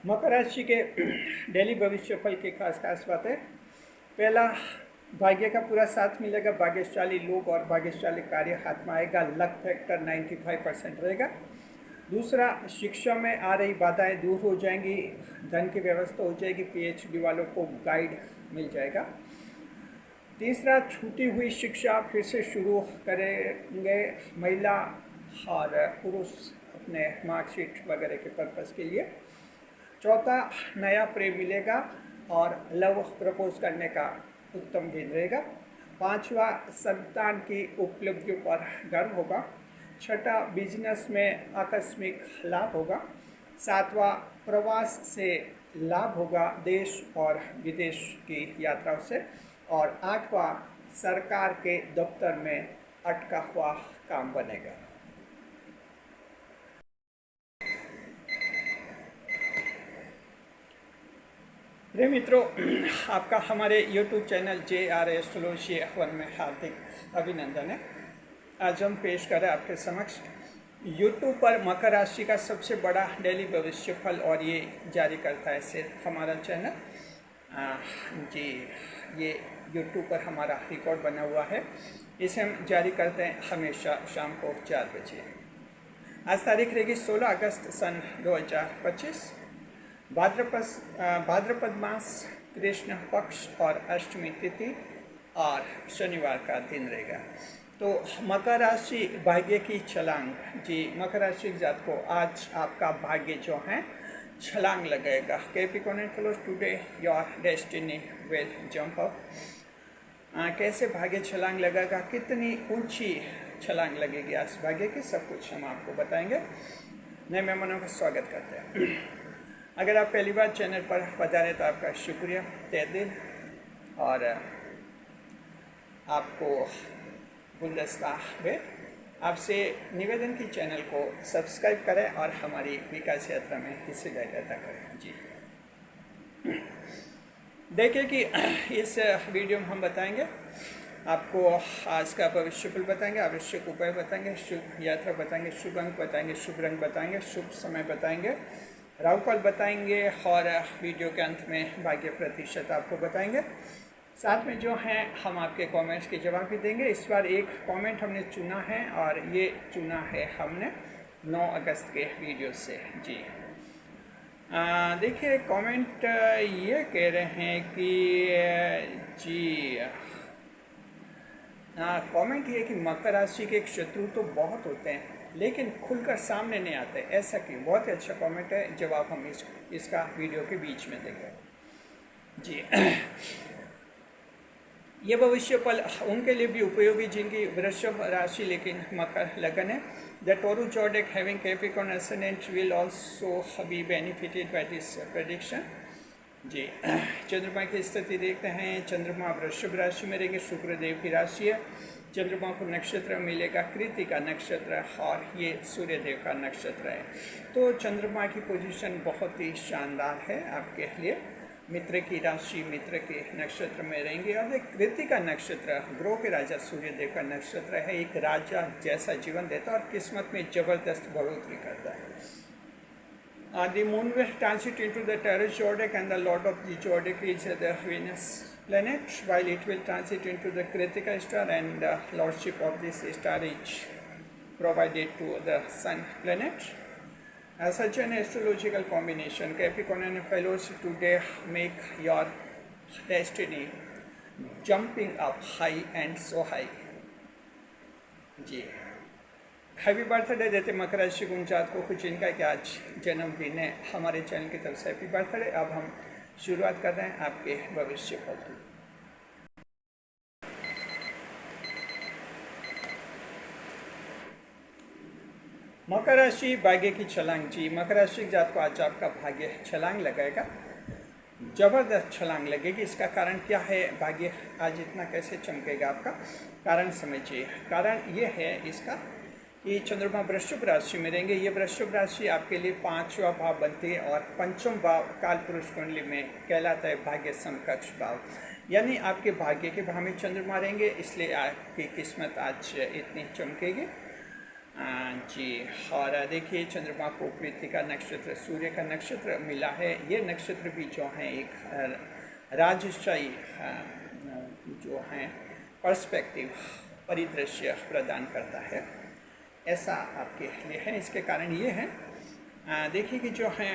मकर राशि के डेली भविष्यफल की खास खास बातें। पहला, भाग्य का पूरा साथ मिलेगा। भाग्यशाली लोग और भाग्यशाली कार्य हाथ में आएगा। लक फैक्टर 95% रहेगा। दूसरा, शिक्षा में आ रही बाधाएं दूर हो जाएंगी। धन की व्यवस्था हो जाएगी। पीएचडी वालों को गाइड मिल जाएगा। तीसरा, छूटी हुई शिक्षा फिर से शुरू करेंगे महिला और पुरुष अपने मार्कशीट वगैरह के पर्पज़ के लिए। चौथा, नया प्रेम मिलेगा और लव प्रपोज करने का उत्तम दिन रहेगा। पांचवा, संतान की उपलब्धियों पर गर्व होगा। छठा, बिजनेस में आकस्मिक लाभ होगा। सातवां, प्रवास से लाभ होगा, देश और विदेश की यात्राओं से। और आठवां, सरकार के दफ्तर में अटका हुआ काम बनेगा। प्रिय मित्रों, आपका हमारे YouTube channel JR astrology F1 में हार्दिक अभिनंदन है। आज हम पेश करें आपके समक्ष YouTube पर मकर राशि का सबसे बड़ा डेली भविष्यफल, और ये जारी करता है सिर्फ हमारा चैनल। जी, ये YouTube पर हमारा रिकॉर्ड बना हुआ है। इसे हम जारी करते हैं हमेशा शाम को 4 बजे। आज तारीख रहेगी 16 अगस्त सन 2025। भाद्रपद मास, कृष्ण पक्ष और अष्टमी तिथि और शनिवार का दिन रहेगा। तो मकर राशि भाग्य की छलांग। जी, मकर राशि के जात को आज आपका भाग्य जो है छलांग लगेगा। Capricorn fellows, today your destiny will jump up. कैसे भाग्य छलांग लगेगा, कितनी ऊंची छलांग लगेगी आज भाग्य की, सब कुछ हम आपको बताएंगे। नए मेहमानों का स्वागत करते हैं। अगर आप पहली बार चैनल पर पधारे तो आपका शुक्रिया तहे दिल, और आपको गुलदस्ता भेंट। आपसे निवेदन की चैनल को सब्सक्राइब करें और हमारी विकास यात्रा में हिस्सेदारी अदा करें। जी, देखिए कि इस वीडियो में हम बताएंगे आपको आज का भविष्यफल बताएंगे, आवश्यक उपाय बताएंगे, शुभ यात्रा बताएंगे, शुभ अंक बताएंगे, शुभ रंग बताएंगे, शुभ समय बताएंगे, राहुकाल बताएंगे, और वीडियो के अंत में भाग्य प्रतिशत आपको बताएंगे। साथ में जो हैं हम आपके कमेंट्स के जवाब भी देंगे। इस बार एक कमेंट हमने चुना है, और ये चुना है हमने 9 अगस्त के वीडियो से। जी, देखिए कमेंट ये कह रहे हैं कि जी, कमेंट ये कि मकर राशि के शत्रु तो बहुत होते हैं लेकिन खुलकर सामने नहीं आते, ऐसा क्यों? बहुत ही अच्छा कमेंट है, जवाब हम इसका वीडियो के बीच में देंगे। जी, ये भविष्यफल उनके लिए भी उपयोगी जिनकी वृषभ राशि लेकिन मकर लगन है। The Taurus zodiac having Capricorn ascendant will also be benefited by this prediction। जी, चंद्रमा की स्थिति देखते हैं। चंद्रमा वृषभ राशि में रहेंगे, शुक्रदेव की राशि है। चंद्रमा को नक्षत्र मिलेगा कृतिका नक्षत्र, और ये सूर्यदेव का नक्षत्र है। तो चंद्रमा की पोजीशन बहुत ही शानदार है आपके लिए। मित्र की राशि, मित्र के नक्षत्र में रहेंगे, और एक कृतिका नक्षत्र ग्रह के राजा सूर्यदेव का नक्षत्र है। एक राजा जैसा जीवन देता है और किस्मत में जबरदस्त बढ़ोतरी करता है। The moon will transit into the Taurus zodiac, and the lord of the zodiac is the Venus planet, while it will transit into the Kritika star, and the lordship of this star is provided to the Sun planet. As such an astrological combination, Capricorn and fellows today make your destiny jumping up high and so high. जी, happy birthday देते मकर राशि को उन जात को कुछ इनका कि आज जन्मदिन है। हमारे चैनल की तरफ से हैप्पी बर्थडे। अब हम शुरुआत कर रहे हैं आपके भविष्यफल की। मकर राशि भाग्य की छलांग। जी, मकर राशि के जात को आज आपका भाग्य छलांग लगाएगा, जबरदस्त छलांग लगेगी। इसका कारण क्या है? भाग्य आज इतना कैसे चमकेगा आपका? कारण समझिए। कारण ये है इसका कि चंद्रमा वृषभ राशि में रहेंगे। ये वृषभ राशि आपके लिए 5वां भाव बनती है, और 5वां भाव काल पुरुष कुंडली में कहलाता है भाग्य समकक्ष भाव। यानी आपके भाग्य के भाव में चंद्रमा रहेंगे, इसलिए आपकी किस्मत आज इतनी चमकेगी। जी। और देखिए चंद्रमा को पृथ्वी का नक्षत्र, सूर्य का नक्षत्र मिला है। ये नक्षत्र भी जो है एक राजशाही जो है पर्सपेक्टिव, परिदृश्य प्रदान करता है, ऐसा आपके लिए है। इसके कारण ये है, देखिए कि जो हैं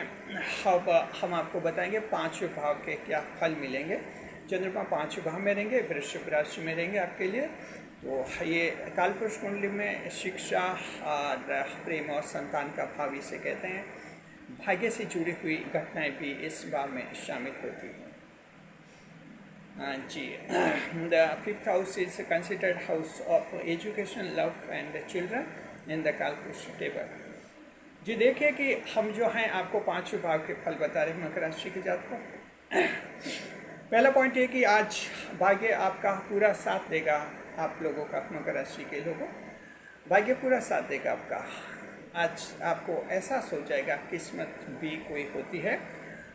अब हम आपको बताएंगे 5 भाव के क्या फल मिलेंगे। चंद्रमा 5 भाव में रहेंगे, वृश्चिक राशि में रहेंगे आपके लिए। तो ये कालपुरुष कुंडली में शिक्षा और प्रेम और संतान का भाव इसे कहते हैं। भाग्य से जुड़ी हुई घटनाएं भी इस भाव में शामिल होती हैं। जी। The 5th house is considered house of education, love and children in the Kalpurush table. जी देखिए कि हम जो हैं आपको 5 भाव के फल बता रहे हैं मकर राशि के जात को। पहला पॉइंट ये कि आज भाग्य आपका पूरा साथ देगा। आप लोगों का, मकर राशि के लोगों, भाग्य पूरा साथ देगा आपका। आज आपको एहसास हो जाएगा किस्मत भी कोई होती है।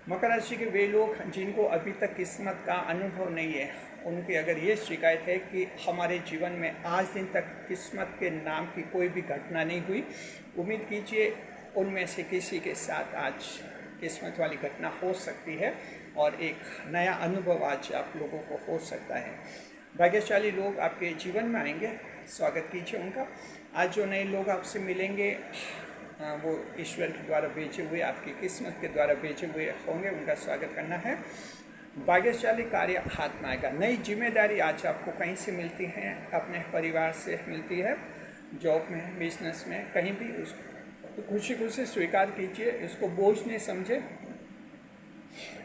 मकर राशि के वे लोग जिनको अभी तक किस्मत का अनुभव नहीं है, उनकी अगर ये शिकायत है कि हमारे जीवन में आज दिन तक किस्मत के नाम की कोई भी घटना नहीं हुई, उम्मीद कीजिए उनमें से किसी के साथ आज किस्मत वाली घटना हो सकती है और एक नया अनुभव आज आप लोगों को हो सकता है। भाग्यशाली लोग आपके जीवन में आएंगे, स्वागत कीजिए उनका। आज जो नए लोग आपसे मिलेंगे वो ईश्वर के द्वारा भेजे हुए, आपकी किस्मत के द्वारा भेजे हुए होंगे, उनका स्वागत करना है। भाग्यशाली कार्य हाथ में आएगा। नई जिम्मेदारी आज आपको कहीं से मिलती है, अपने परिवार से मिलती है, जॉब में, बिजनेस में, कहीं भी उसको खुशी खुशी स्वीकार कीजिए, इसको बोझ नहीं समझे।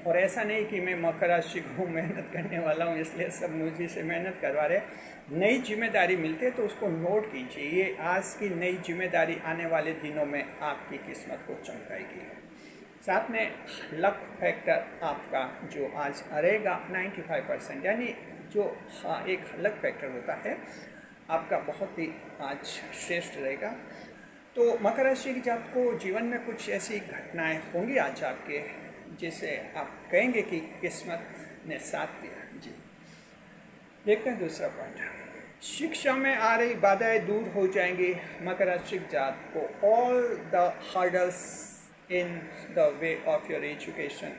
और ऐसा नहीं कि मैं मकर राशि को मेहनत करने वाला हूँ इसलिए सब मुझे से मेहनत करवा रहे। नई जिम्मेदारी मिलती है तो उसको नोट कीजिए। ये आज की नई जिम्मेदारी आने वाले दिनों में आपकी किस्मत को चमकाएगी। साथ में लक फैक्टर आपका जो आज रहेगा 95%, यानी जो एक लक फैक्टर होता है आपका बहुत ही आज श्रेष्ठ रहेगा। तो मकर राशि की जात को जीवन में कुछ ऐसी घटनाएं होंगी आज आपके, जिसे आप कहेंगे कि किस्मत ने साथ दिया। जी देखते हैं दूसरा पॉइंट। शिक्षा में आ रही बाधाएं दूर हो जाएंगी। मकर राशि की जात को all the hurdles in the way of your education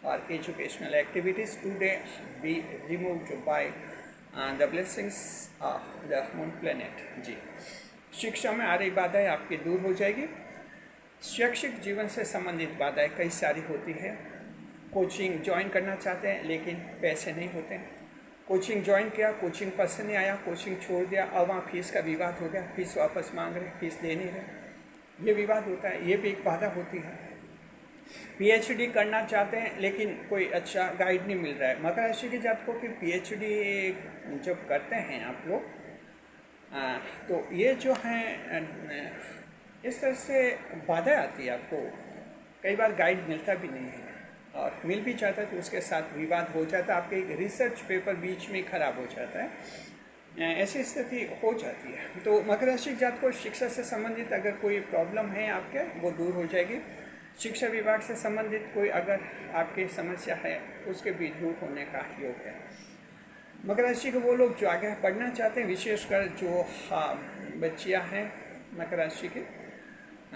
or educational activities today be removed by the blessings of the moon planet। जी, शिक्षा में आ रही बाधाएं आपकी दूर हो जाएगी। शैक्षिक जीवन से संबंधित बाधाएं कई सारी होती है। कोचिंग ज्वाइन करना चाहते हैं लेकिन पैसे नहीं होते। कोचिंग ज्वाइन किया, कोचिंग पसंद नहीं आया, कोचिंग छोड़ दिया, अब वहाँ फीस का विवाद हो गया, फीस वापस मांग रहे, फीस दे नहीं रहे, ये विवाद होता है, ये भी एक बाधा होती है। पीएचडी करना चाहते हैं लेकिन कोई अच्छा गाइड नहीं मिल रहा है। मकर राशि के जातकों की पीएचडी जब करते हैं आप लोग, तो ये जो हैं इस तरह से बाधा आती है आपको। कई बार गाइड मिलता भी नहीं है और मिल भी जाता है तो उसके साथ विवाद हो जाता है, आपके एक रिसर्च पेपर बीच में खराब हो जाता है, ऐसी स्थिति हो जाती है। तो मकर राशि जात को शिक्षा से संबंधित अगर कोई प्रॉब्लम है आपके, वो दूर हो जाएगी। शिक्षा विभाग से संबंधित कोई अगर आपकी समस्या है, उसके भी दूर होने का योग है। मकर राशि के वो लोग जो आगे पढ़ना चाहते हैं, विशेषकर जो बच्चियां हैं मकर राशि के,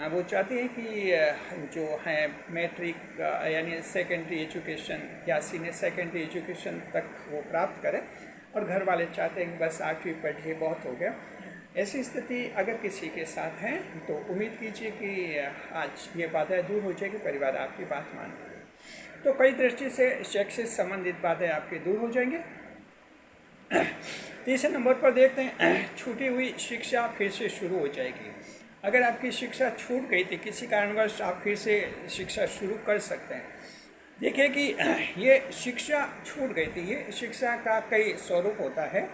वो चाहती हैं कि जो है मैट्रिक यानी सेकेंडरी एजुकेशन या सीनियर सेकेंडरी एजुकेशन तक वो प्राप्त करें, और घर वाले चाहते हैं कि बस 8वीं पढ़िए, बहुत हो गया। ऐसी स्थिति अगर किसी के साथ है तो उम्मीद कीजिए कि आज ये बाधाएं दूर हो जाएगी, परिवार आपकी बात मान। तो कई दृष्टि से शैक्षिक संबंधित बाधाएं आपकी दूर हो जाएंगी। तीसरे नंबर पर देखते हैं, छूटी हुई शिक्षा फिर से शुरू हो जाएगी। अगर आपकी शिक्षा छूट गई थी किसी कारणवश, आप फिर से शिक्षा शुरू कर सकते हैं। देखिए कि ये शिक्षा छूट गई थी, ये शिक्षा का कई स्वरूप होता है।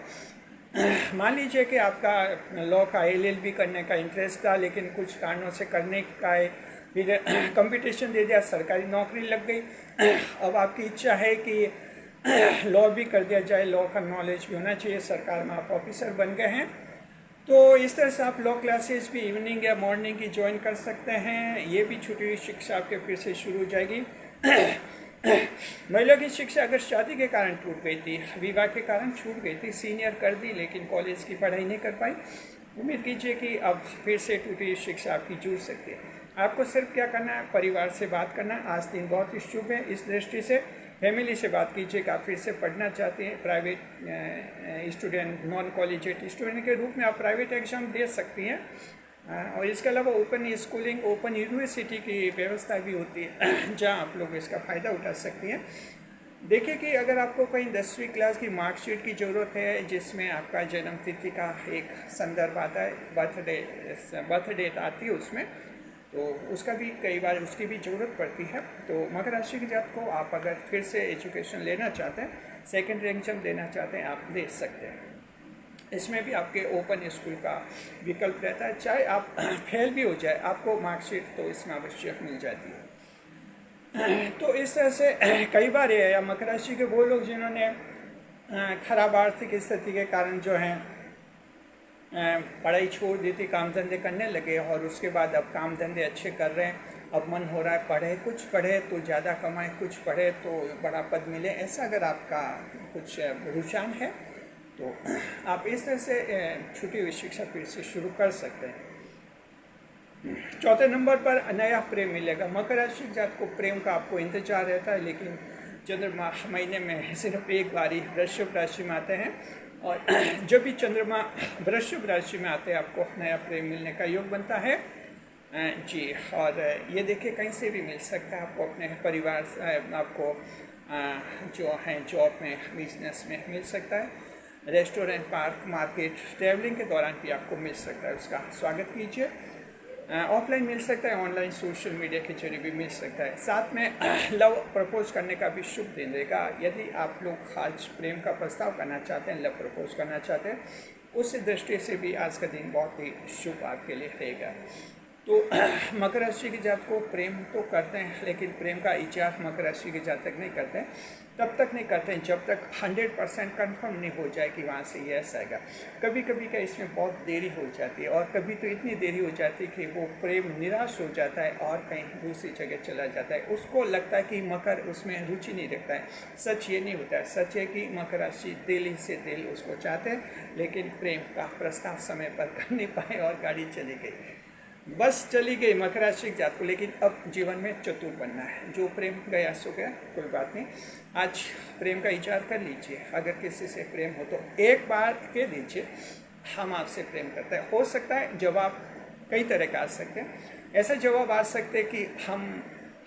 मान लीजिए कि आपका लॉ का LLB करने का इंटरेस्ट था, लेकिन कुछ कारणों से करने का फिर कंपटीशन दे दिया, सरकारी नौकरी लग गई। अब आपकी इच्छा है कि लॉ भी कर दिया जाए, लॉ का नॉलेज भी होना चाहिए, सरकार में आप ऑफिसर बन गए हैं। तो इस तरह से आप लॉ क्लासेस भी इवनिंग या मॉर्निंग की ज्वाइन कर सकते हैं। ये भी छुट्टी हुई शिक्षा आपके फिर से शुरू हो जाएगी। महिला की शिक्षा अगर शादी के कारण टूट गई थी, विवाह के कारण छूट गई थी, सीनियर कर दी लेकिन कॉलेज की पढ़ाई नहीं कर पाई, उम्मीद कीजिए कि अब फिर से टूटी शिक्षा आपकी जुड़ सकती है। आपको सिर्फ क्या करना है, परिवार से बात करना। आज दिन बहुत ही शुभ है, इस दृष्टि से फैमिली से बात कीजिए कि आप फिर से पढ़ना चाहते हैं। Private student, non collegiate student के रूप में आप प्राइवेट एग्ज़ाम दे सकती हैं। और इसके अलावा ओपन स्कूलिंग, ओपन यूनिवर्सिटी की व्यवस्था भी होती है जहाँ आप लोग इसका फ़ायदा उठा सकती हैं। देखिए कि अगर आपको कहीं 10वीं क्लास की मार्कशीट की ज़रूरत है जिसमें आपका जन्म तिथि का एक संदर्भ आता है, बर्थ डेट आती है उसमें, तो उसका भी कई बार उसकी भी ज़रूरत पड़ती है। तो मकर राशि की जात को आप अगर फिर से एजुकेशन लेना चाहते हैं, सेकेंडरी एग्जाम देना चाहते हैं, आप दे सकते हैं। इसमें भी आपके ओपन स्कूल का विकल्प रहता है। चाहे आप फेल भी हो जाए, आपको मार्कशीट तो इसमें आवश्यक मिल जाती है। तो इस तरह से कई बार ये या मकर राशि के वो लोग जिन्होंने खराब आर्थिक स्थिति के कारण जो है पढ़ाई छोड़ दी थी, काम धंधे करने लगे और उसके बाद अब काम धंधे अच्छे कर रहे हैं, अब मन हो रहा है पढ़े, कुछ पढ़े तो ज़्यादा कमाए, कुछ पढ़े तो बड़ा पद मिले, ऐसा अगर आपका कुछ रुझान है तो आप इस तरह से छूटी हुई शिक्षा फिर से शुरू कर सकते हैं। चौथे नंबर पर नया प्रेम मिलेगा। मकर राशि जात को प्रेम का आपको इंतजार रहता है, लेकिन चंद्रमा महीने में सिर्फ एक बारी वृषभ राशि में आते हैं और जब भी चंद्रमा वृषभ राशि में आते हैं आपको नया प्रेम मिलने का योग बनता है जी। और ये देखिए कहीं से भी मिल सकता है आपको, अपने परिवार आपको जो है जॉब में, बिजनेस में मिल सकता है, रेस्टोरेंट, पार्क, मार्केट, ट्रैवलिंग के दौरान भी आपको मिल सकता है, उसका स्वागत कीजिए। ऑफलाइन मिल सकता है, ऑनलाइन सोशल मीडिया के जरिए भी मिल सकता है। साथ में लव प्रपोज करने का भी शुभ दिन रहेगा। यदि आप लोग आज प्रेम का प्रस्ताव करना चाहते हैं, लव प्रपोज करना चाहते हैं, उस दृष्टि से भी आज का दिन बहुत ही शुभ आपके लिए रहेगा। तो मकर राशि की जात को प्रेम तो करते हैं, लेकिन प्रेम का इजाफा मकर राशि के जातक नहीं करते हैं, तब तक नहीं करते हैं जब तक 100% कन्फर्म नहीं हो जाए कि वहाँ से यस आएगा। कभी कभी का इसमें बहुत देरी हो जाती है, और कभी तो इतनी देरी हो जाती है कि वो प्रेम निराश हो जाता है और कहीं दूसरी जगह चला जाता है। उसको लगता है कि मकर उसमें रुचि नहीं रखता है। सच ये नहीं होता है। सच है कि मकर राशि दिल ही से दिल उसको चाहते हैं, लेकिन प्रेम का प्रस्ताव समय पर कर नहीं पाए और गाड़ी चली गई, बस चली गई मकर राशि की जात को। लेकिन अब जीवन में चतुर बनना है। जो प्रेम गया सो गया, कोई बात नहीं। आज प्रेम का इजहार कर लीजिए। अगर किसी से प्रेम हो तो एक बार कह दीजिए हम आपसे प्रेम करते हैं। हो सकता है जवाब कई तरह का आ सकते हैं। ऐसा जवाब आ सकते हैं कि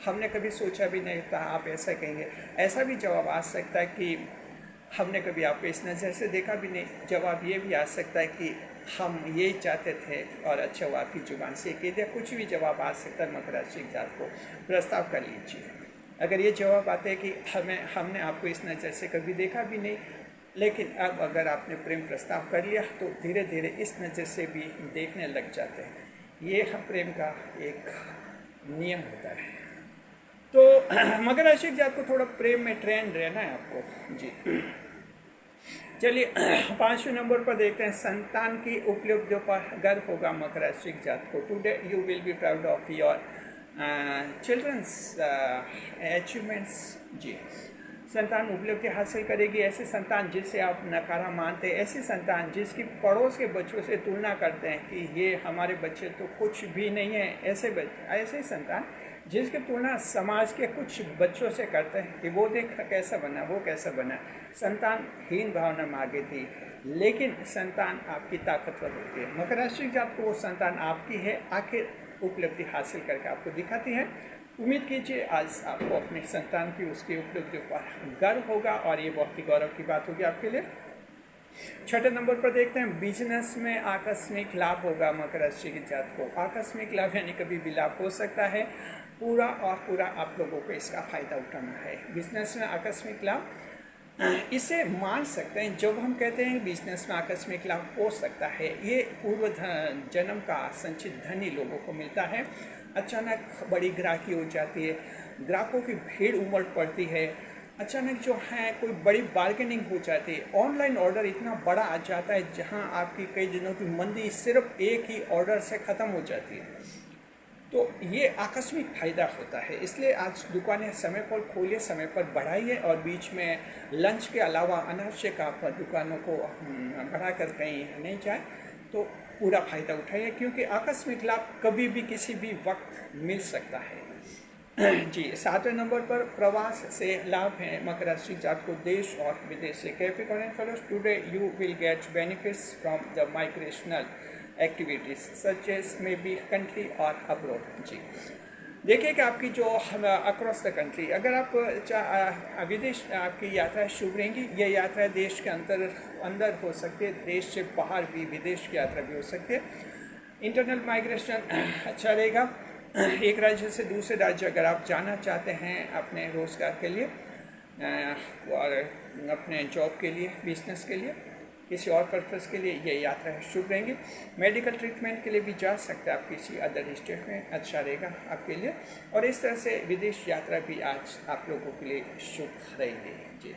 हमने कभी सोचा भी नहीं था आप ऐसा कहेंगे। ऐसा भी जवाब आ सकता है कि हमने कभी आपको इस नज़र से देखा भी नहीं। जवाब ये भी आ सकता है कि हम ये चाहते थे और अच्छा वो आपकी जुबान से कह दिया। कुछ भी जवाब आ सकता है। मकर राशि की जात को प्रस्ताव कर लीजिए। अगर ये जवाब आते हैं कि हमने आपको इस नज़र से कभी देखा भी नहीं, लेकिन अब अगर आपने प्रेम प्रस्ताव कर लिया तो धीरे धीरे इस नज़र से भी देखने लग जाते हैं। ये प्रेम का एक नियम होता है। तो मकर राशि की जात को थोड़ा प्रेम में ट्रेंड रहना है आपको जी। चलिए 5वें नंबर पर देखते हैं। संतान की उपलब्धियों पर गर्व होगा मकर राशि की जात को। Today you will be proud of your children's achievements जी। संतान उपलब्धि हासिल करेगी। ऐसे संतान जिसे आप नकारा मानते हैं, ऐसी संतान जिसकी पड़ोस के बच्चों से तुलना करते हैं कि ये हमारे बच्चे तो कुछ भी नहीं है, ऐसे संतान जिसकी तुलना समाज के कुछ बच्चों से करते हैं कि वो देख कैसा बना, वो कैसा बना। संतान हीन भावना में आगे थी, लेकिन संतान आपकी ताकतवर होती है। मकर राशि की जात को वो संतान आपकी है, आखिर उपलब्धि हासिल करके आपको दिखाती है। उम्मीद कीजिए आज आपको अपने संतान की उसकी उपलब्धियों पर गर्व होगा और ये बहुत ही गौरव की बात होगी आपके लिए। 6ठे नंबर पर देखते हैं। बिजनेस में आकस्मिक लाभ होगा मकर राशि की जात को। आकस्मिक लाभ यानी कभी भी लाभ हो सकता है। पूरा और पूरा आप लोगों को इसका फ़ायदा उठाना है। बिजनेस में आकस्मिक लाभ इसे मान सकते हैं। जब हम कहते हैं बिजनेस में आकस्मिक लाभ हो सकता है, ये पूर्व जन्म का संचित धन ही लोगों को मिलता है। अचानक बड़ी ग्राहकी हो जाती है, ग्राहकों की भीड़ उमड़ पड़ती है, अचानक जो है कोई बड़ी बार्गेनिंग हो जाती है, ऑनलाइन ऑर्डर इतना बड़ा आ जाता है जहां आपकी कई दिनों की मंदी सिर्फ एक ही ऑर्डर से ख़त्म हो जाती है। तो ये आकस्मिक फ़ायदा होता है। इसलिए आज दुकानें समय पर खोलिए, समय पर बढ़ाइए और बीच में लंच के अलावा अनावश्यक आप दुकानों को बढ़ा कर कहीं नहीं जाए। तो पूरा फ़ायदा उठाइए, क्योंकि आकस्मिक लाभ कभी भी किसी भी वक्त मिल सकता है। जी, 7वें नंबर पर प्रवास से लाभ है मकर राशि जात को देश और विदेश से। Capricorn and fellows, today you will get benefits from the migrational activities such as may be country और अब्रॉड। जी, देखिए कि आपकी जो अक्रॉस द कंट्री, अगर आप विदेश आपकी यात्रा शुभ रहेंगी। ये यात्रा देश के अंदर हो सकती है, देश से बाहर भी विदेश की यात्रा भी हो सकती है। इंटरनल माइग्रेशन अच्छा रहेगा। एक राज्य से दूसरे राज्य अगर आप जाना चाहते हैं अपने रोज़गार के लिए और अपने जॉब के लिए, बिजनेस के लिए, किसी और पर्पज़ के लिए, ये यात्रा शुभ रहेंगी। मेडिकल ट्रीटमेंट के लिए भी जा सकते हैं आप किसी अदर स्टेट में, अच्छा रहेगा आपके लिए। और इस तरह से विदेश यात्रा भी आज आप लोगों के लिए शुभ रहेगी। जी,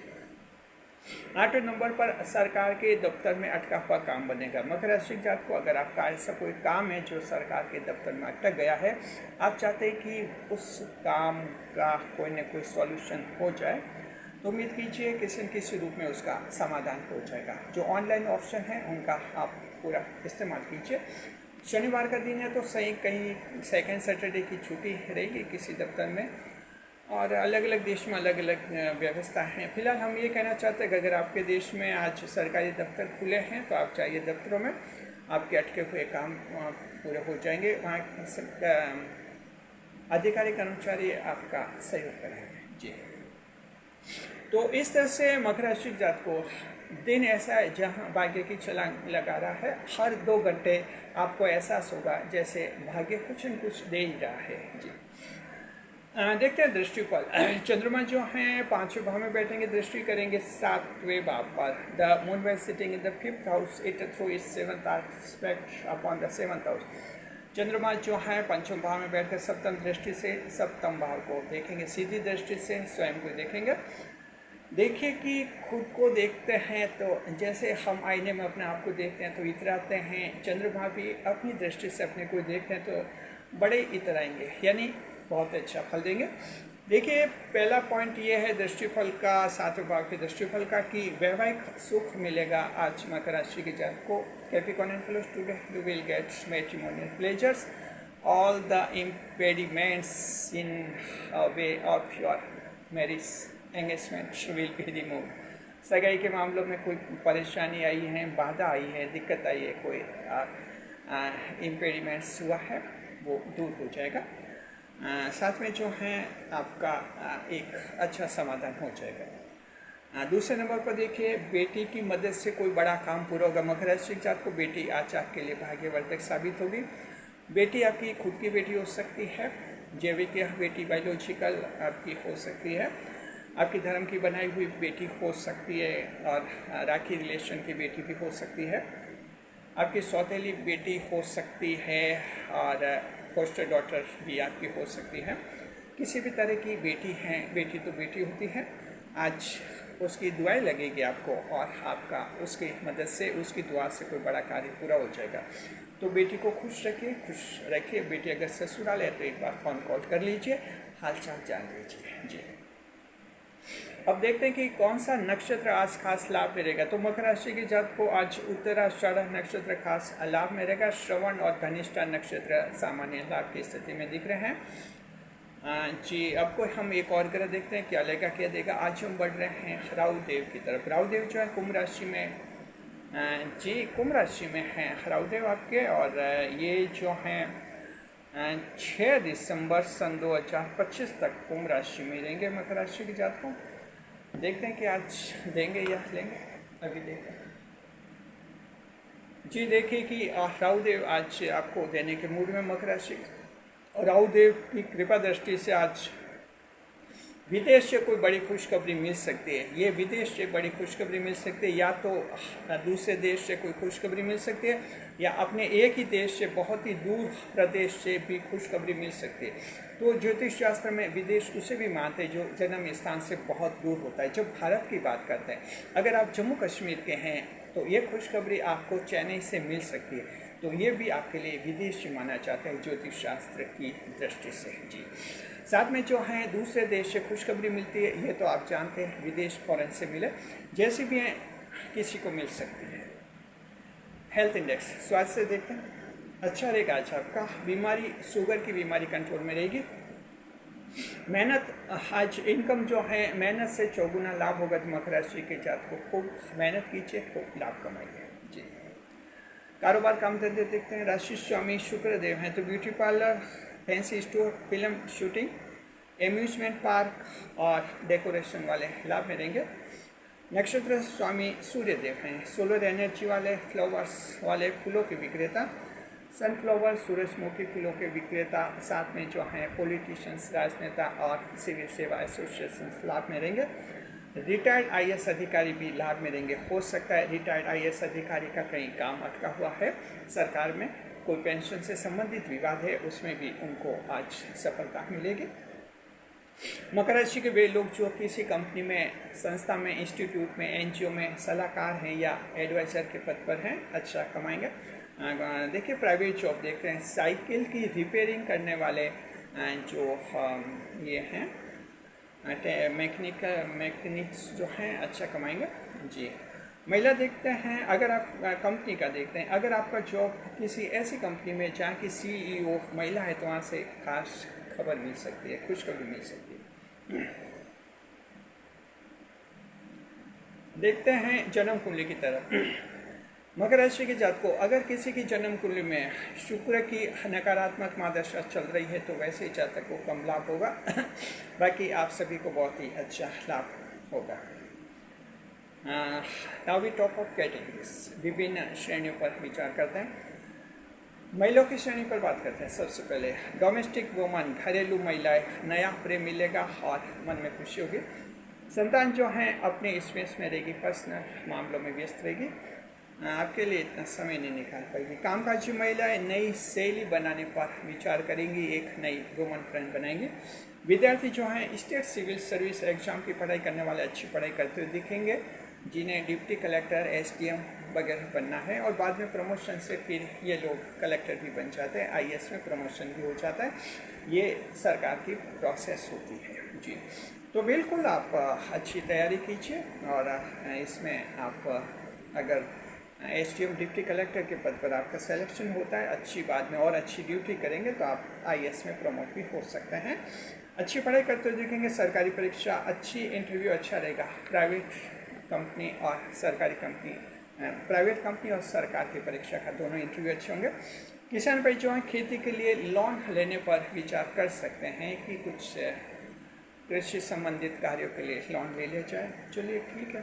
8वें नंबर पर सरकार के दफ्तर में अटका हुआ काम बनेगा। मकर राशि जात को अगर आपका ऐसा कोई काम है जो सरकार के दफ्तर में अटक गया है, आप चाहते हैं कि उस काम का कोई न कोई सॉल्यूशन हो जाए, तो उम्मीद कीजिए किसी न किसी रूप में उसका समाधान हो जाएगा। जो ऑनलाइन ऑप्शन है उनका आप पूरा इस्तेमाल कीजिए। शनिवार का दिन है तो सही कहीं सेकेंड सैटरडे की छुट्टी रहेगी किसी दफ्तर में, और अलग अलग देश में अलग अलग व्यवस्था हैं। फिलहाल हम ये कहना चाहते हैं कि अगर आपके देश में आज सरकारी दफ्तर खुले हैं तो आप चाहिए दफ्तरों में आपके अटके हुए काम पूरे हो जाएंगे। वहाँ अधिकारी कर्मचारी आपका सहयोग करेंगे। जी, तो इस तरह से मकर राशि जात को दिन ऐसा है जहाँ भाग्य की छलांग लगा रहा है। हर 2 घंटे आपको एहसास होगा जैसे भाग्य कुछ न कुछ दे ही रहा है। जी, देखते हैं दृष्टिफल। चंद्रमा जो हैं 5वें भाव में बैठेंगे, दृष्टि करेंगे 7वें भाव पर। The moon wise sitting in the 5th house, it through is 7th aspect upon the 7th house. चंद्रमा जो है 5वें भाव में बैठकर सप्तम दृष्टि से सप्तम भाव को देखेंगे, सीधी दृष्टि से स्वयं को देखेंगे। देखिए कि खुद को देखते हैं तो जैसे हम आईने में अपने आप को देखते हैं तो इतराते हैं, चंद्रमा भी अपनी दृष्टि से अपने को देखते हैं तो बड़े इतराएंगे, यानी बहुत अच्छा फल देंगे। देखिए, पहला पॉइंट ये है दृष्टिफल का, 7वें भाव के दृष्टिफल का, कि वैवाहिक सुख मिलेगा आज मकर राशि के जातक को। Capricorn and fellows, today you will gate matrimonial pleasures, all the impediments in way of your marriage engagement will be removed. सगाई के मामलों में कोई परेशानी आई है, बाधा आई है, दिक्कत आई है, कोई इम्पेडिमेंट्स हुआ है, वो दूर हो जाएगा। साथ में जो है आपका एक अच्छा समाधान हो जाएगा। दूसरे नंबर पर देखिए, बेटी की मदद से कोई बड़ा काम पूरा होगा। मकर राशि जात को बेटी आज आपके लिए भाग्यवर्धक साबित होगी। बेटी आपकी खुद की बेटी हो सकती है, जैविक बेटी बायोलॉजिकल आपकी हो सकती है, आपकी धर्म की बनाई हुई बेटी हो सकती है, और राखी रिलेशन की बेटी भी हो सकती है, आपकी सौतेली बेटी हो सकती है, और फोस्टर डॉटर भी आपकी हो सकती है। किसी भी तरह की बेटी है, बेटी तो बेटी होती है। आज उसकी दुआएं लगेगी आपको, और आपका उसकी मदद से, उसकी दुआ से कोई बड़ा कार्य पूरा हो जाएगा। तो बेटी को खुश रखिए, खुश रखिए। बेटी अगर ससुराल है तो एक बार फ़ोन कॉल कर लीजिए, हाल चाल जान लीजिए। जी, अब देखते हैं कि कौन सा नक्षत्र आज खास लाभ मिलेगा। तो मकर राशि के जातक को आज उत्तराषाढ़ नक्षत्र खास लाभ मिलेगा। श्रवण और धनिष्ठा नक्षत्र सामान्य लाभ की स्थिति में दिख रहे हैं। जी, अब को हम एक और ग्रह देखते हैं क्या लेगा, क्या देगा। आज हम बढ़ रहे हैं राहु देव की तरफ। राहु देव जो है कुंभ राशि में, जी कुंभ राशि में हैं राहु देव आपके, और ये जो हैं 6 दिसंबर सन 2025 तक कुंभ राशि में रहेंगे मकर राशि के जातकों। देखते हैं कि आज देंगे या लेंगे, अभी देखते हैं। जी, देखिए कि राहु देव आज आपको देने के मूड में मकर राशि, और राहु देव की कृपा दृष्टि से आज विदेश से कोई बड़ी खुशखबरी मिल सकती है। ये विदेश से बड़ी खुशखबरी मिल सकती है, या तो दूसरे देश से कोई खुशखबरी मिल सकती है, या अपने एक ही देश से बहुत ही दूर प्रदेश से भी खुशखबरी मिल सकती है। तो ज्योतिष शास्त्र में विदेश उसे भी मानते हैं जो जन्म स्थान से बहुत दूर होता है। जब भारत की बात करते हैं, अगर आप जम्मू कश्मीर के हैं तो ये खुशखबरी आपको चेन्नई से मिल सकती है, तो ये भी आपके लिए विदेशी माना जाता है ज्योतिष शास्त्र की दृष्टि से। जी, साथ में जो हैं दूसरे देश से खुशखबरी मिलती है, ये तो आप जानते हैं, विदेश फॉरेन से मिले, जैसी भी हैं किसी को मिल सकती है। हेल्थ इंडेक्स स्वास्थ्य से देखते हैं, अच्छा रहेगा। आज आपका बीमारी, शुगर की बीमारी कंट्रोल में रहेगी। मेहनत, आज इनकम जो है मेहनत से चौगुना लाभ होगा। तो मकर राशि के जात को खूब मेहनत कीजिए, खूब लाभ कमाइए जी। कारोबार काम धंधे देखते हैं, राशि स्वामी शुक्रदेव हैं तो beauty parlour, fancy store, film shooting, amusement park और डेकोरेशन वाले लाभ में रहेंगे। नक्षत्र स्वामी सूर्यदेव हैं, सोलर एनर्जी वाले, फ्लावर्स वाले, फूलों के विक्रेता, सनफ्लावर, सूरजमुखी फूलों के विक्रेता, साथ में जो हैं पॉलिटिशियंस, राजनेता और सिविल सेवा एसोसिएशन लाभ में रहेंगे। रिटायर्ड आईएएस अधिकारी भी लाभ में रहेंगे। हो सकता है रिटायर्ड आईएएस अधिकारी का कहीं काम अटका हुआ है सरकार में, कोई पेंशन से संबंधित विवाद है, उसमें भी उनको आज सफलता मिलेगी। मकर राशि के वे लोग जो किसी कंपनी में, संस्था में, इंस्टीट्यूट में, एनजीओ में सलाहकार हैं या एडवाइज़र के पद पर हैं, अच्छा कमाएंगे। देखिए प्राइवेट जॉब देखते हैं, साइकिल की रिपेयरिंग करने वाले जो ये हैं मैकेनिक्स जो हैं, अच्छा कमाएंगे जी। महिला देखते हैं, अगर आप कंपनी का देखते हैं, अगर आपका जॉब किसी ऐसी कंपनी में जहाँ की सीईओ महिला है तो वहाँ से खास खबर मिल सकती है, खुशखबरी मिल सकती है। देखते हैं जन्म कुंडली की तरफ। मकर राशि के जातकों, अगर किसी की जन्म कुंडली में शुक्र की नकारात्मक मादशा चल रही है तो वैसे जातक को कम लाभ होगा बाकी आप सभी को बहुत ही अच्छा लाभ होगा। Now we talk of categories, विभिन्न श्रेणियों पर विचार करते हैं। महिलाओं की श्रेणी पर बात करते हैं। सबसे पहले डोमेस्टिक वुमन, घरेलू महिलाएं, नया प्रेम मिलेगा और मन में खुशी होगी। संतान जो हैं अपने स्पेस में रहेगी, पर्सनल मामलों में व्यस्त रहेगी, आपके लिए इतना समय नहीं निकाल पाएगी। कामकाजी महिलाएं नई शैली बनाने पर विचार करेंगी, एक नई वुमन फ्रेंड बनाएंगी। विद्यार्थी जो हैं स्टेट सिविल सर्विस एग्जाम की पढ़ाई करने वाले अच्छी पढ़ाई करते हुए दिखेंगे, जिन्हें डिप्टी कलेक्टर, एसडीएम वगैरह बनना है और बाद में प्रमोशन से फिर ये लोग कलेक्टर भी बन जाते हैं, आईएएस में प्रमोशन भी हो जाता है। ये सरकार की प्रोसेस होती है जी। तो बिल्कुल आप अच्छी तैयारी कीजिए और इसमें आप अगर एसडीएम डिप्टी कलेक्टर के पद पर आपका सिलेक्शन होता है, अच्छी बाद में और अच्छी ड्यूटी करेंगे तो आप आईएएस में प्रमोट भी हो सकते हैं। अच्छी पढ़ाई करते हुए दिखेंगे, सरकारी परीक्षा अच्छी, इंटरव्यू अच्छा रहेगा। प्राइवेट कंपनी और सरकारी कंपनी, प्राइवेट कंपनी और सरकार की परीक्षा का दोनों इंटरव्यू अच्छे होंगे। किसान भाई जो हैं खेती के लिए लोन लेने पर विचार कर सकते हैं कि कुछ कृषि संबंधित कार्यों के लिए लोन ले लिया जाए, चलिए ठीक है।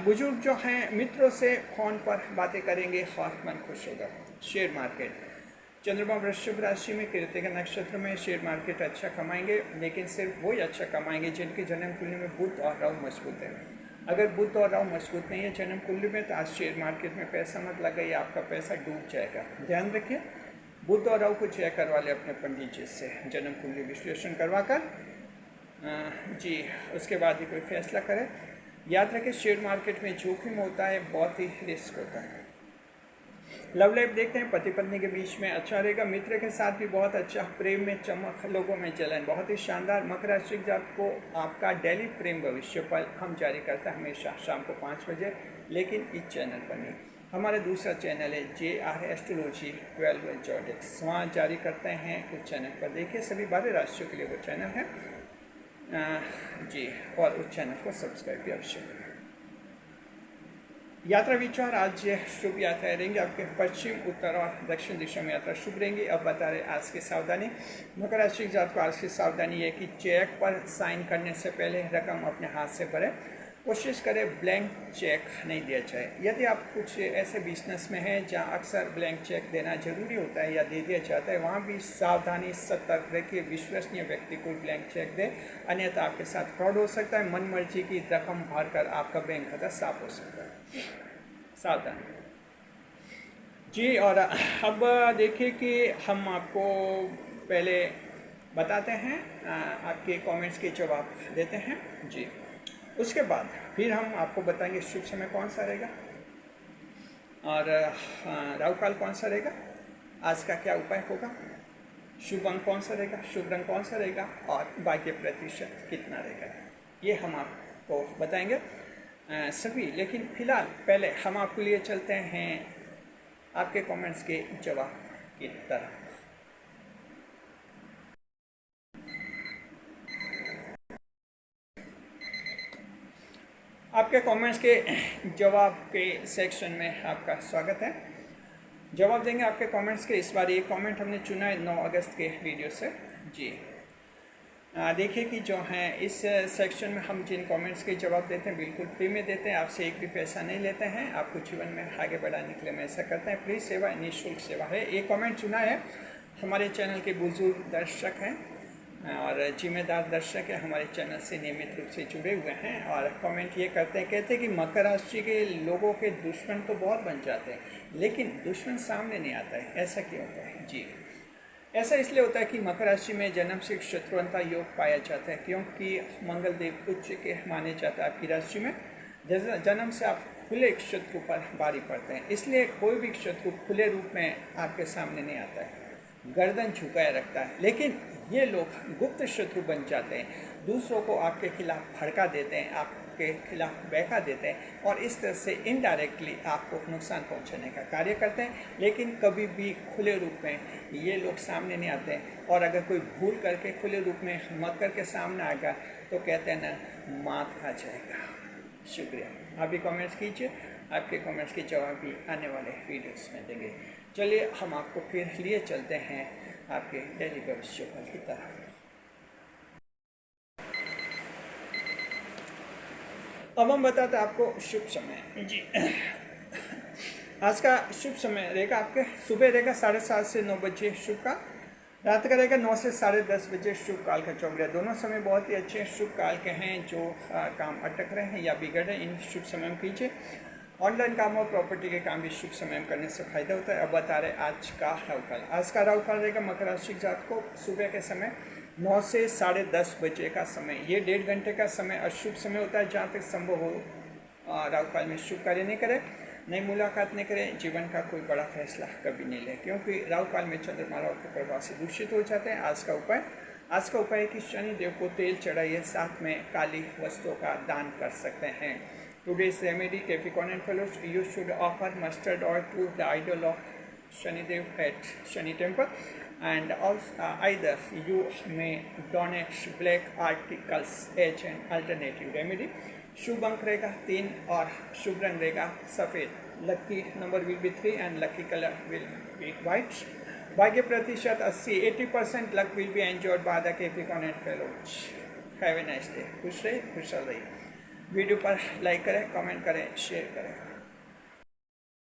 बुजुर्ग जो हैं मित्रों से फ़ोन पर बातें करेंगे और मन खुश होगा। शेयर मार्केट, चंद्रमा वृश्चिक राशि में, कृतिका नक्षत्र में, शेयर मार्केट अच्छा कमाएंगे, लेकिन सिर्फ वही अच्छा कमाएंगे जिनके जन्म कुंडली में बुध और राहु मजबूत है। अगर बुध और राहु मजबूत नहीं है जन्म कुंडली में तो आज शेयर मार्केट में पैसा मत लगाइए, आपका पैसा डूब जाएगा। ध्यान रखिए, बुध और राहु को चेक करवा ले अपने पंडित जी से, जन्म कुंडली विश्लेषण करवा कर जी, उसके बाद ही कोई फैसला करें। याद रखें शेयर मार्केट में जोखिम होता है, बहुत ही रिस्क होता है। लव लाइफ देखते हैं, पति पत्नी के बीच में अच्छा रहेगा, मित्र के साथ भी बहुत अच्छा, प्रेम में चमक, लोगों में जलन, बहुत ही शानदार। मकर राशि जात को आपका डेली प्रेम भविष्य पर हम जारी करते हैं हमेशा शाम को 5 बजे, लेकिन इस चैनल पर नहीं। हमारा दूसरा चैनल है JR एस्ट्रोलॉजी 12 जॉडिक्स, वहाँ जारी करते हैं। उस चैनल पर देखिए, सभी 12 राशियों के लिए वो चैनल है जी, और उस चैनल को सब्सक्राइब भी अवश्य करें। यात्रा विचार, आज शुभ यात्रा रहेंगी आपके पश्चिम, उत्तर और दक्षिण दिशा में यात्रा शुभ रहेंगी। अब बता रहे आज की सावधानी। मकर राशि जात को आज की सावधानी है कि चेक पर साइन करने से पहले रकम अपने हाथ से भरें, कोशिश करें ब्लैंक चेक नहीं दिया जाए। यदि आप कुछ ऐसे बिजनेस में हैं जहां अक्सर ब्लैंक चेक देना जरूरी होता है या दे दिया जाता है, वहां भी सावधानी, सतर्क रखिए, विश्वसनीय व्यक्ति को ब्लैंक चेक दे, अन्यथा आपके साथ फ्रॉड हो सकता है। मन मर्जी की रकम भरकर आपका बैंक खाता साफ हो सकता है, सावधान जी। और अब देखिए कि हम आपको पहले बताते हैं, आपके कमेंट्स के जवाब देते हैं जी। उसके बाद फिर हम आपको बताएंगे शुभ समय कौन सा रहेगा और राहु काल कौन सा रहेगा, आज का क्या उपाय होगा, शुभ अंक कौन सा रहेगा, शुभ रंग कौन सा रहेगा और भाग्य प्रतिशत कितना रहेगा, ये हम आपको बताएंगे। सभी। लेकिन फिलहाल पहले हम आपको लिए चलते हैं आपके कमेंट्स के जवाब की तरफ। आपके कमेंट्स के जवाब के सेक्शन में आपका स्वागत है। जवाब देंगे आपके कमेंट्स के। इस बार ये कमेंट हमने चुना है 9 अगस्त के वीडियो से। जी देखिए कि जो हैं इस सेक्शन में हम जिन कमेंट्स के जवाब देते हैं बिल्कुल फ्री में देते हैं, आपसे एक भी पैसा नहीं लेते हैं। आपको जीवन में आगे बढ़ाने के लिए हम ऐसा करते हैं। फ्री सेवा, निःशुल्क सेवा है। एक कमेंट चुना है हमारे चैनल के बुजुर्ग दर्शक हैं और जिम्मेदार दर्शक है, हमारे चैनल से नियमित रूप से जुड़े हुए हैं और कमेंट ये करते हैं, कहते हैं कि मकर राशि के लोगों के दुश्मन तो बहुत बन जाते हैं लेकिन दुश्मन सामने नहीं आता है, ऐसा क्यों होता है? जी ऐसा इसलिए होता है कि मकर राशि में जन्म से शत्रुअंता योग पाया जाता है, क्योंकि मंगल देव उच्च के माने जाता है आपकी राशि में। जन्म से आप खुले शत्रु पर भारी पड़ते हैं, इसलिए कोई भी शत्रु खुले रूप में आपके सामने नहीं आता है, गर्दन झुकाए रखता है। लेकिन ये लोग गुप्त शत्रु बन जाते हैं, दूसरों को आपके खिलाफ भड़का देते हैं, आपके खिलाफ बहका देते हैं और इस तरह से इनडायरेक्टली आपको नुकसान पहुंचाने का कार्य करते हैं। लेकिन कभी भी खुले रूप में ये लोग सामने नहीं आते हैं और अगर कोई भूल करके खुले रूप में मकर के सामने आएगा तो कहते हैं ना, मात खा जाएगा। शुक्रिया। आप भी कमेंट्स कीजिए, आपके कमेंट्स के जवाब भी आने वाले वीडियोस में देंगे। चलिए हम आपको फिर लिए चलते हैं आपके डेली भविष्यफल की तरफ। अब हम बताते हैं आपको शुभ समय। जी आज का शुभ समय रहेगा आपके सुबह रहेगा 7:30 से 9 बजे शुभ का, रात का रहेगा 9 से 10:30 बजे शुभ काल का चौगड़िया। दोनों समय बहुत ही अच्छे शुभ काल के हैं। जो काम अटक रहे हैं या बिगड़ रहे हैं इन शुभ समय में कीजिए। ऑनलाइन काम और प्रॉपर्टी के काम भी शुभ समय में करने से फायदा होता है। अब बता रहे आज का राहुकाल। आज का राहुकाल रहेगा मकर राशि जात को सुबह के समय 9 से 10:30 बजे का समय। ये 1.5 घंटे का समय अशुभ समय होता है। जहाँ तक संभव हो राहुकाल में शुभ कार्य नहीं करें, नई मुलाकात नहीं करें, जीवन का कोई बड़ा फैसला कभी नहीं लें, क्योंकि राहुकाल में चंद्रमा राहु के प्रभाव से दूषित हो जाते हैं। आज का उपाय है कि शनिदेव को तेल चढ़ाइए, साथ में काली वस्तुओं का दान कर सकते हैं। Today's remedy, Capricorn and fellows, you should offer mustard oil to the idol of Shanidev at Shani temple, and also either you may donate black articles as an alternative remedy. शुभ अंक रहेगा 3 और शुभ रंग रहेगा सफ़ेद। Lucky number will be 3 and lucky colour will be white. भाग्य प्रतिशत 80% luck will be enjoyed by the Capricorn and fellows. Have a nice day. खुश रहे, खुशहाल रहिए। वीडियो पर लाइक करें, कमेंट करें, शेयर करें।